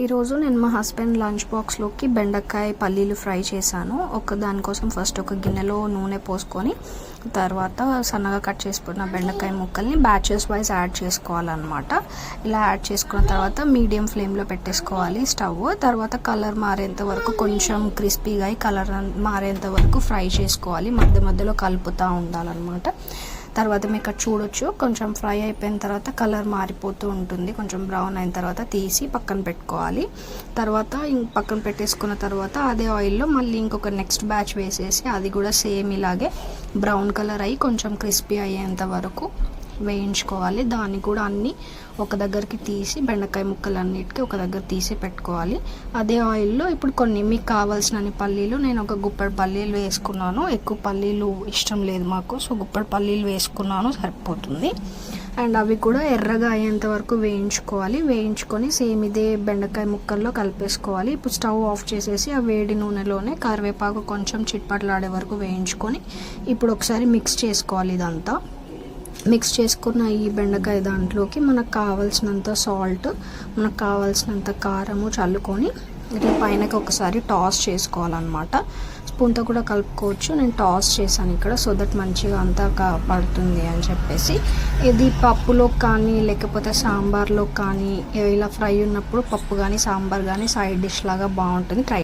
ఈరోజు నేను మా హస్బెండ్ లంచ్ బాక్స్లోకి బెండకాయ పల్లీలు ఫ్రై చేశాను. దానికోసం ఫస్ట్ ఒక గిన్నెలో నూనె పోసుకొని తర్వాత సన్నగా కట్ చేసుకున్న బెండకాయ ముక్కల్ని బ్యాచెస్ వైజ్ యాడ్ చేసుకోవాలన్నమాట. ఇలా యాడ్ చేసుకున్న తర్వాత మీడియం ఫ్లేమ్లో పెట్టేసుకోవాలి స్టవ్. తర్వాత కలర్ మారేంత వరకు కొంచెం క్రిస్పీగా కలర్ మారేంత వరకు ఫ్రై చేసుకోవాలి. మధ్య మధ్యలో కలుపుతూ ఉండాలన్నమాట. తర్వాత మీకు ఇక్కడ చూడొచ్చు, కొంచెం ఫ్రై అయిపోయిన తర్వాత కలర్ మారిపోతూ ఉంటుంది. కొంచెం బ్రౌన్ అయిన తర్వాత తీసి పక్కన పెట్టుకోవాలి. తర్వాత పక్కన పెట్టేసుకున్న తర్వాత అదే ఆయిల్లో మళ్ళీ ఇంకొక నెక్స్ట్ బ్యాచ్ వేసేసి అది కూడా సేమ్ ఇలాగే బ్రౌన్ కలర్ అయ్యి కొంచెం క్రిస్పీ అయ్యేంత వరకు వేయించుకోవాలి. దాన్ని కూడా అన్నీ ఒక దగ్గరికి తీసి బెండకాయ ముక్కలన్నిటికీ ఒక దగ్గర తీసి పెట్టుకోవాలి. అదే ఆయిల్లో ఇప్పుడు కొన్ని మీకు కావాల్సిన పల్లీలు, నేను ఒక గుప్పెడు పల్లీలు వేసుకున్నాను. ఎక్కువ పల్లీలు ఇష్టం లేదు మాకు, సో గుప్పెడు పల్లీలు వేసుకున్నాను, సరిపోతుంది. అండ్ అవి కూడా ఎర్రగా అయ్యేంత వరకు వేయించుకోవాలి. వేయించుకొని సేమ్ ఇదే బెండకాయ ముక్కల్లో కలిపేసుకోవాలి. ఇప్పుడు స్టవ్ ఆఫ్ చేసేసి ఆ వేడి నూనెలోనే కరివేపాకు కొంచెం చిట్పట్లాడే వరకు వేయించుకొని ఇప్పుడు ఒకసారి మిక్స్ చేసుకోవాలి. ఇదంతా మిక్స్ చేసుకున్న ఈ బెండకాయ దాంట్లోకి మనకు కావాల్సినంత సాల్ట్, మనకు కావాల్సినంత కారము చల్లుకొని ఇట్లా పైనకి ఒకసారి టాస్ చేసుకోవాలన్నమాట. స్పూన్తో కూడా కలుపుకోవచ్చు. నేను టాస్ చేశాను ఇక్కడ, సో దట్ మంచిగా అంతా పడుతుంది అని చెప్పేసి. ఇది పప్పులో కానీ లేకపోతే సాంబార్లో కానీ ఇలా ఫ్రై ఉన్నప్పుడు పప్పు కానీ సాంబార్ కానీ సైడ్ డిష్ లాగా బాగుంటుంది. ట్రై